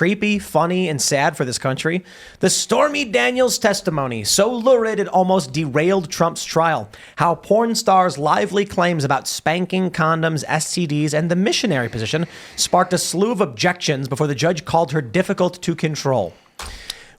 creepy, funny, and sad for this country. The Stormy Daniels testimony, so lurid it almost derailed Trump's trial. How porn stars' lively claims about spanking, condoms, STDs, and the missionary position sparked a slew of objections before the judge called her difficult to control.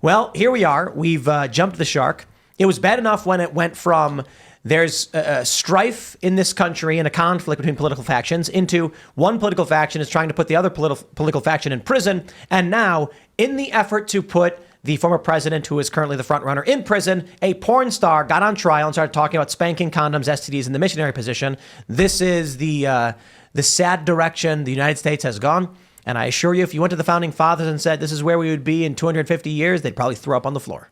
Well, here we are. We've jumped the shark. It was bad enough when it went from there's strife in this country and a conflict between political factions into one political faction is trying to put the other political faction in prison. And now, in the effort to put the former president, who is currently the front runner, in prison, a porn star got on trial and started talking about spanking, condoms, STDs, and the missionary position. This is the sad direction the United States has gone. And I assure you, if you went to the founding fathers and said this is where we would be in 250 years, they'd probably throw up on the floor.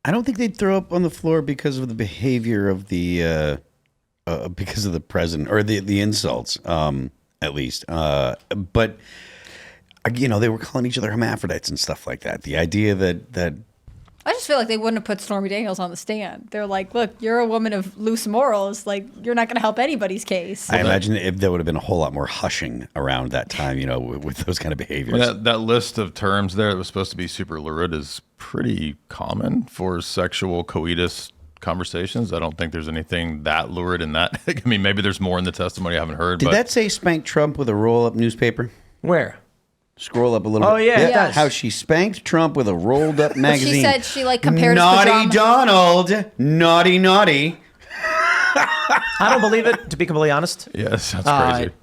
I don't think they'd throw up on the floor because of the behavior of the because of the president or the insults, at least. But you know, they were calling each other hermaphrodites and stuff like that. The idea that I just feel like they wouldn't have put Stormy Daniels on the stand. They're like, look, you're a woman of loose morals. Like, you're not going to help anybody's case. I imagine if there would have been a whole lot more hushing around that time, you know, with those kind of behaviors. Well, that list of terms there that was supposed to be super lurid is pretty common for sexual coitus conversations. I don't think there's anything that lurid in that. I mean, maybe there's more in the testimony I haven't heard. Did that say spank Trump with a roll-up newspaper? Where? Scroll up a little bit. Oh, yeah, it does. How she spanked Trump with a rolled-up magazine. She said she, like, compared Naughty his pajamas. Donald. Naughty, naughty. I don't believe it, to be completely honest. Yes, that's crazy.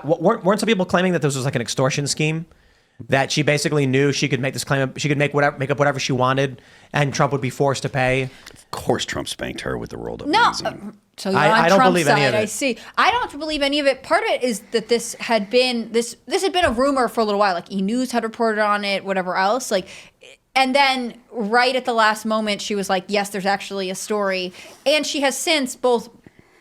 Weren't some people claiming that this was like an extortion scheme? That she basically knew she could make this claim, she could make up whatever she wanted, and Trump would be forced to pay. Of course, Trump spanked her with the rolled-up No. magazine. So you're I on don't Trump's believe side, any of it. I see. I don't believe any of it. Part of it is that this had been a rumor for a little while. Like, E! News had reported on it, whatever else. Like, and then right at the last moment, she was like, yes, there's actually a story. And she has since both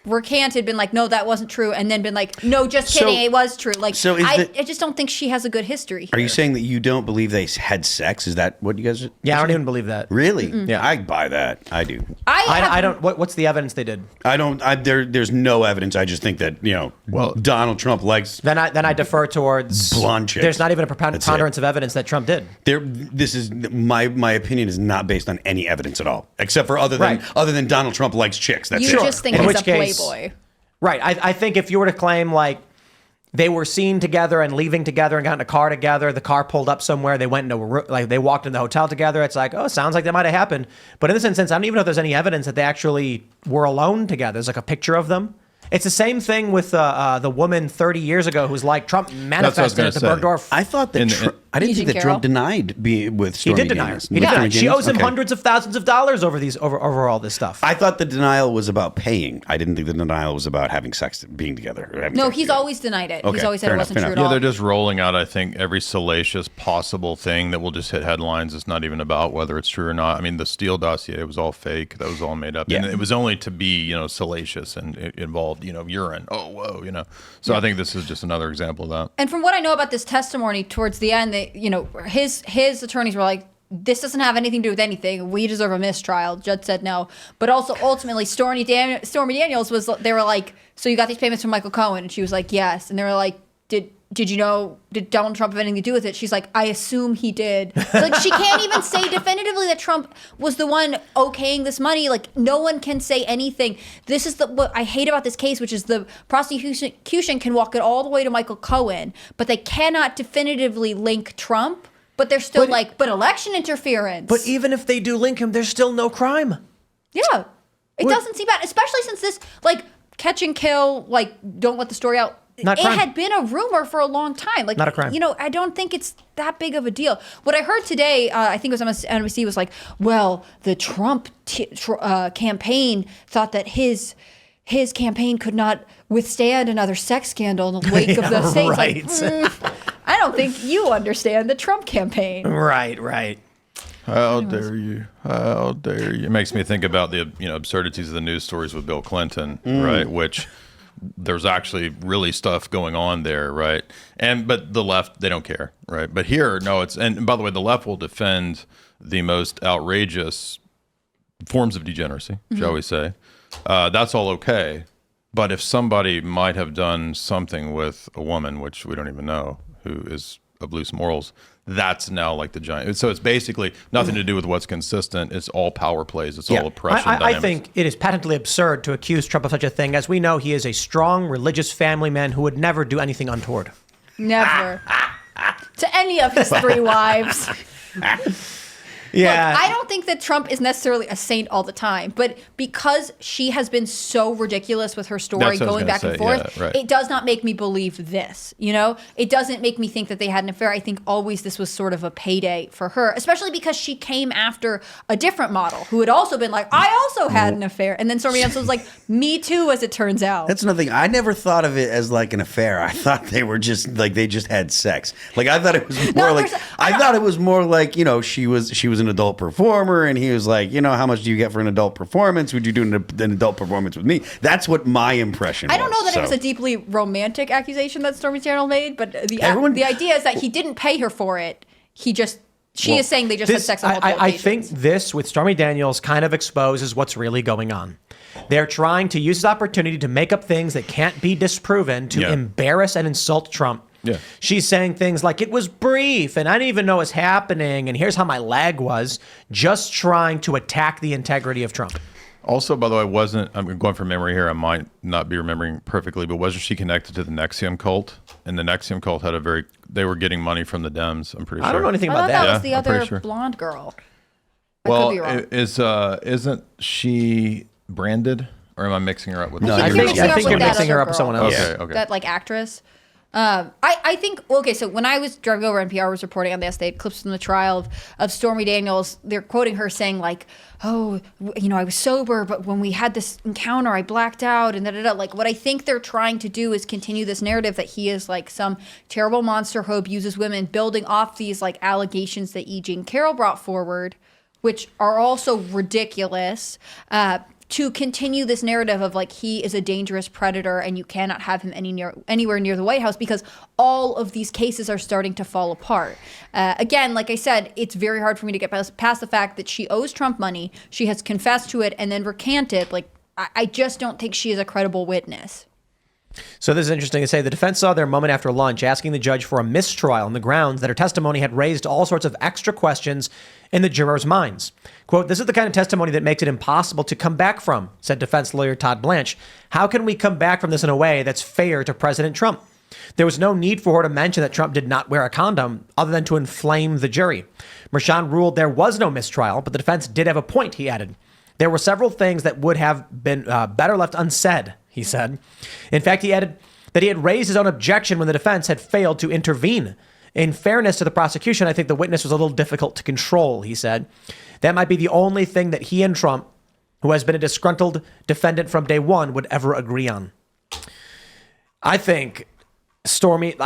recanted, been like, no, that wasn't true, and then been like, no, just kidding, it was true. Like, so I just don't think she has a good history here. Are you saying that you don't believe they had sex? Is that what you guys are Yeah, I don't saying? even believe that. Really? Yeah. I buy that. I do. I don't. What's the evidence they did? I don't. There's no evidence. I just think that, you know, Well, Donald Trump likes Then I defer towards blonde chicks. There's not even a preponderance of evidence that Trump did. This is my opinion is not based on any evidence at all, except for other Right. than Donald Trump likes chicks. That's You it. just think In he's which a case- playboy. Right. I think if you were to claim like they were seen together and leaving together and got in a car together, the car pulled up somewhere, they went into a room, like they walked in the hotel together. It's like, oh, sounds like that might have happened. But in this instance, I don't even know if there's any evidence that they actually were alone together. There's like a picture of them. It's the same thing with the woman 30 years ago who's like Trump manifested at the Bergdorf. I thought that I didn't think that Eugene Trump Carroll? denied being with He Stormy did deny her. Daniels. He With did Stormy deny. She Daniels? owes him Okay. hundreds of thousands of dollars over all this stuff. I thought the denial was about paying. I didn't think the denial was about having sex, being together. Or having No, sex he's together. always denied it. Okay, He's always said fair it enough, wasn't fair true at enough. all. Yeah, they're just rolling out, I think, every salacious possible thing that will just hit headlines. It's not even about whether it's true or not. I mean, the Steele dossier was all fake. That was all made up. Yeah. And it was only to be, you know, salacious, and it involved, you know, urine. Oh, whoa, you know. So I think this is just another example of that. And from what I know about this testimony, towards the end, they, you know, his attorneys were like, this doesn't have anything to do with anything. We deserve a mistrial. Judge said no. But also, ultimately, Stormy Daniels they were like, so you got these payments from Michael Cohen? And she was like, yes. And they were like, did you know, did Donald Trump have anything to do with it? She's like, I assume he did. Like, she can't even say definitively that Trump was the one okaying this money. Like, no one can say anything. This is what I hate about this case, which is the prosecution can walk it all the way to Michael Cohen, but they cannot definitively link Trump. But they're still but election interference. But even if they do link him, there's still no crime. Yeah. It doesn't seem bad, especially since this, like, catch and kill, like, don't let the story out. Not it crime. had been a rumor for a long time. Like, Not a crime. You know, I don't think it's that big of a deal. What I heard today, I think it was MSNBC, was like, well, the Trump campaign thought that his campaign could not withstand another sex scandal in the wake of the states. Right. Like, I don't think you understand the Trump campaign. Right. How dare you? How dare you? It makes me think about the, you know, absurdities of the news stories with Bill Clinton, right? Which there's actually really stuff going on there, right? But the left, they don't care, right? But here, no, and by the way, the left will defend the most outrageous forms of degeneracy, shall we say. That's all okay. But if somebody might have done something with a woman, which we don't even know, who is of loose morals. That's now like the giant. So it's basically nothing to do with what's consistent. It's all power plays. It's all oppression. I think it is patently absurd to accuse Trump of such a thing. As we know, he is a strong religious family man who would never do anything untoward. Never. To any of his 3 wives. Yeah. Look, I don't think that Trump is necessarily a saint all the time, but because she has been so ridiculous with her story going back and forth, it does not make me believe this. You know, it doesn't make me think that they had an affair. I think always this was sort of a payday for her, especially because she came after a different model who had also been like, I also had an affair. And then Stormy Daniels was like, me too, as it turns out. That's another thing. I never thought of it as like an affair. I thought they were just like they just had sex. Like I thought it was more I thought it was more like, you know, she was an adult performer, and he was like, you know, how much do you get for an adult performance? Would you do an adult performance with me? That's what my impression was. I don't know that it was a deeply romantic accusation that Stormy Daniels made, but the idea is that he didn't pay her for it. She is saying they just had sex on multiple occasions. I think this with Stormy Daniels kind of exposes what's really going on. They're trying to use this opportunity to make up things that can't be disproven to embarrass and insult Trump. Yeah. She's saying things like, it was brief and I didn't even know what's happening and here's how my leg was, just trying to attack the integrity of Trump. Also, by the way, I'm going from memory here, I might not be remembering perfectly, but wasn't she connected to the Nexium cult? And the Nexium cult had they were getting money from the Dems, I'm pretty sure. I don't know anything about that. that. Was the other blonde girl. Well, isn't she branded? Or am I mixing her up with I think you're mixing her up with someone else. Okay. That like actress. I think, okay, so when I was driving over, NPR was reporting on this, they had clips from the trial of Stormy Daniels. They're quoting her saying like, oh, you know, I was sober, but when we had this encounter, I blacked out and da-da-da. Like what I think they're trying to do is continue this narrative that he is like some terrible monster who abuses women, building off these like allegations that E. Jean Carroll brought forward, which are also ridiculous, to continue this narrative of like he is a dangerous predator and you cannot have him anywhere near the White House because all of these cases are starting to fall apart. Again, like I said, it's very hard for me to get past the fact that she owes Trump money. She has confessed to it and then recanted. Like I just don't think she is a credible witness. So this is interesting to say. The defense saw their moment after lunch asking the judge for a mistrial on the grounds that her testimony had raised all sorts of extra questions in the jurors' minds. Quote, this is the kind of testimony that makes it impossible to come back from, said defense lawyer Todd Blanche. How can we come back from this in a way that's fair to President Trump? There was no need for her to mention that Trump did not wear a condom other than to inflame the jury. Merchan ruled there was no mistrial, but the defense did have a point, he added. There were several things that would have been better left unsaid, he said. In fact, he added that he had raised his own objection when the defense had failed to intervene. In fairness to the prosecution, I think the witness was a little difficult to control, he said. That might be the only thing that he and Trump, who has been a disgruntled defendant from day one, would ever agree on. I think Stormy,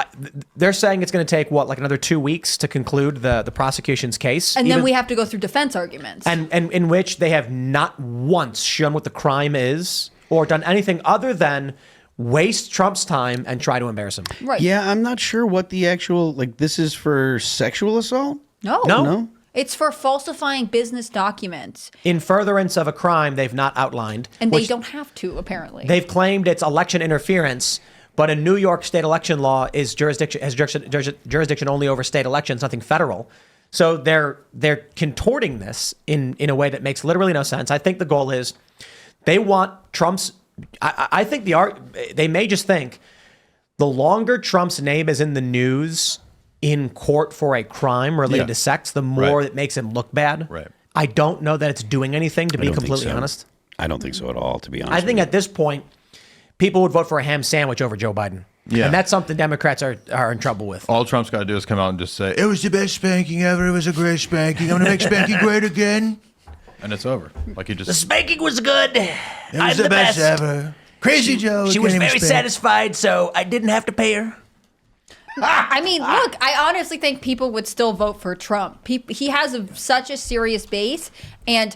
they're saying it's going to take, what, like another 2 weeks to conclude the prosecution's case? And then we have to go through defense arguments. And in which they have not once shown what the crime is or done anything other than waste Trump's time and try to embarrass him. Right. Yeah, I'm not sure what the actual, like, this is for sexual assault? No. It's for falsifying business documents. In furtherance of a crime they've not outlined. And they don't have to, apparently. They've claimed it's election interference, but a New York state election law has jurisdiction only over state elections, nothing federal. So they're contorting this in a way that makes literally no sense. I think the goal is they want Trump's... I think they may just think the longer Trump's name is in the news in court for a crime related to sex, the more it makes him look bad. Right. I don't know that it's doing anything, to be completely honest. I don't think so at all, to be honest. I think at this point, people would vote for a ham sandwich over Joe Biden. Yeah. And that's something Democrats are in trouble with. All Trump's got to do is come out and just say, it was the best spanking ever. It was a great spanking. I'm going to make spanking great again. And it's over. Like he just... The spanking was good. It was the best ever. Crazy Joe. She was very satisfied, so I didn't have to pay her. I mean, look, I honestly think people would still vote for Trump. He has such a serious base. And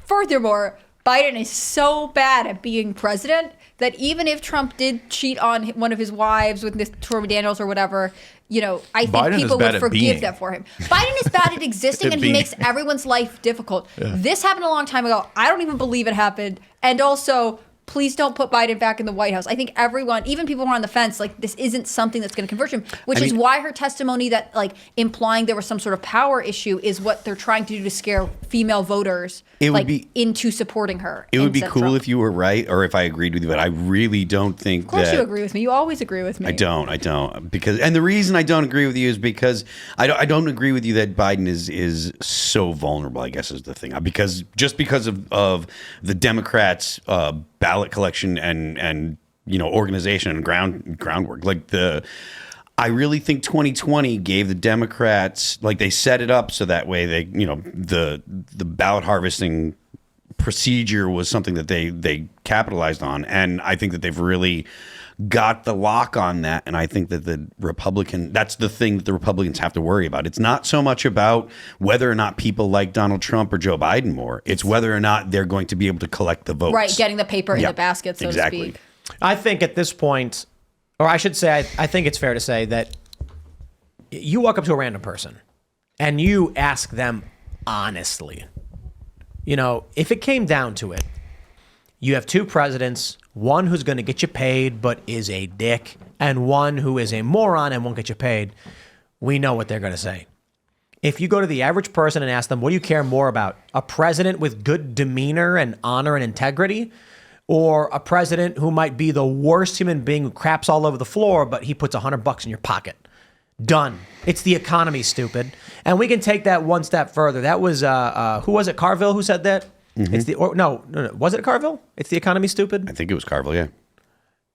furthermore, Biden is so bad at being president that even if Trump did cheat on one of his wives with this Stormy Daniels or whatever, you know, I think Biden people would forgive that for him. Biden is bad at existing and he makes everyone's life difficult. Yeah. This happened a long time ago. I don't even believe it happened. And also, please don't put Biden back in the White House. I think everyone, even people who are on the fence, like this isn't something that's going to convert him, which is why her testimony that like implying there was some sort of power issue is what they're trying to do to scare female voters into supporting her. It would be cool if you were right or if I agreed with you, but I really don't think that. Of course you agree with me. You always agree with me. I don't. Because, and the reason I don't agree with you is because I don't agree with you that Biden is so vulnerable, I guess is the thing. Because of the Democrats' ballot collection and organization and groundwork. I really think 2020 gave the Democrats, like they set it up so that way the ballot harvesting procedure was something that they capitalized on, and I think that they've really got the lock on that. And I think that that's the thing that the Republicans have to worry about. It's not so much about whether or not people like Donald Trump or Joe Biden more. It's whether or not they're going to be able to collect the votes. Right, getting the paper in the basket, so to speak. I think at this point, or I should say, I think it's fair to say that you walk up to a random person and you ask them honestly, if it came down to it, you have two presidents, one who's going to get you paid but is a dick, and one who is a moron and won't get you paid. We know what they're going to say. If you go to the average person and ask them, what do you care more about? A president with good demeanor and honor and integrity, or a president who might be the worst human being who craps all over the floor, but he puts $100 in your pocket? Done. It's the economy, stupid. And we can take that one step further. That was, who was it, Carville, who said that? Mm-hmm. It's no. Was it Carville? It's the economy, stupid? I think it was Carville, yeah.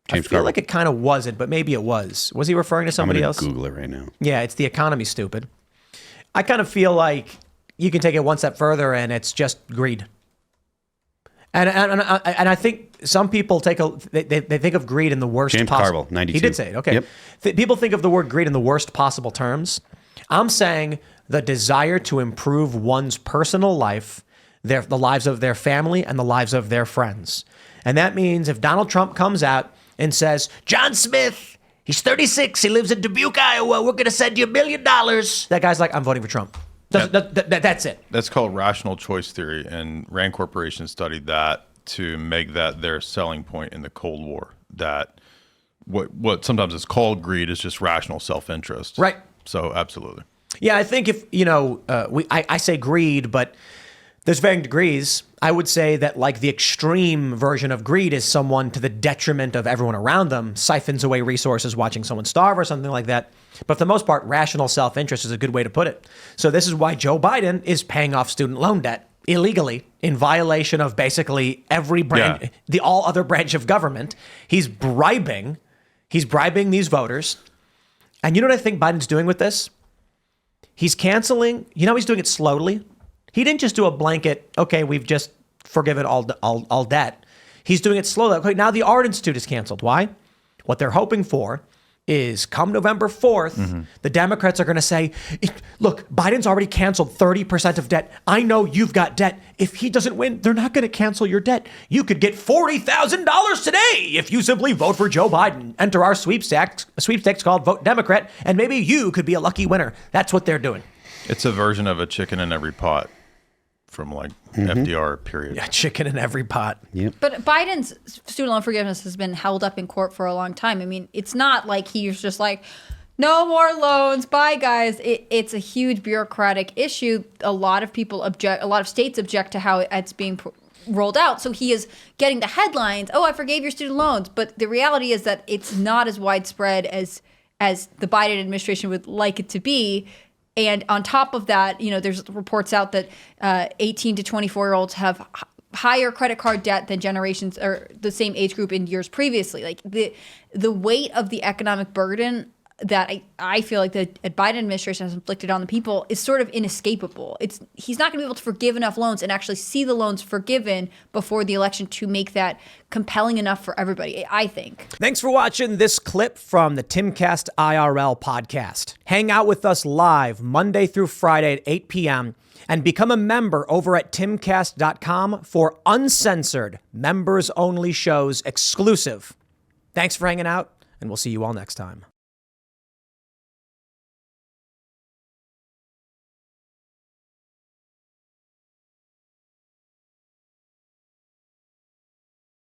James Carville. Like it kind of wasn't, but maybe it was. Was he referring to somebody else? Google it right now. Yeah, it's the economy, stupid. I kind of feel like you can take it one step further and it's just greed. And I think some people they think of greed in the worst James possible. Carville, 92. He did say it. Okay. Yep. People think of the word greed in the worst possible terms. I'm saying the desire to improve one's personal life, the lives of their family, and the lives of their friends. And that means if Donald Trump comes out and says, John Smith, he's 36, he lives in Dubuque, Iowa, we're going to send you $1 million. That guy's like, I'm voting for Trump. That's it. That's called rational choice theory, and Rand Corporation studied that to make that their selling point in the Cold War. That what sometimes is called greed is just rational self-interest. Right. So absolutely. Yeah, I think if I say greed, but there's varying degrees. I would say that like the extreme version of greed is someone to the detriment of everyone around them, siphons away resources, watching someone starve or something like that. But for the most part, rational self-interest is a good way to put it. So this is why Joe Biden is paying off student loan debt illegally in violation of basically every branch, all other branch of government. He's bribing these voters. And you know what I think Biden's doing with this? He's canceling, he's doing it slowly. He didn't just do a blanket, okay, we've just forgiven all debt. He's doing it slowly. Okay, now the Art Institute is canceled. Why? What they're hoping for is come November 4th, the Democrats are going to say, look, Biden's already canceled 30% of debt. I know you've got debt. If he doesn't win, they're not going to cancel your debt. You could get $40,000 today if you simply vote for Joe Biden. Enter our sweepstakes called Vote Democrat, and maybe you could be a lucky winner. That's what they're doing. It's a version of a chicken in every pot from like FDR period. Yeah, chicken in every pot. Yep. But Biden's student loan forgiveness has been held up in court for a long time. I mean, it's not like he's just like, no more loans, bye guys. It's a huge bureaucratic issue. A lot of people object, a lot of states object to how it's being rolled out. So he is getting the headlines, oh, I forgave your student loans. But the reality is that it's not as widespread as the Biden administration would like it to be. And on top of that, there's reports out that 18 to 24-year-olds have higher credit card debt than generations or the same age group in years previously. Like the weight of the economic burden that I feel like the Biden administration has inflicted on the people is sort of inescapable. He's not going to be able to forgive enough loans and actually see the loans forgiven before the election to make that compelling enough for everybody, I think. Thanks for watching this clip from the Timcast IRL podcast. Hang out with us live Monday through Friday at 8 p.m. and become a member over at timcast.com for uncensored, members-only shows exclusive. Thanks for hanging out, and we'll see you all next time.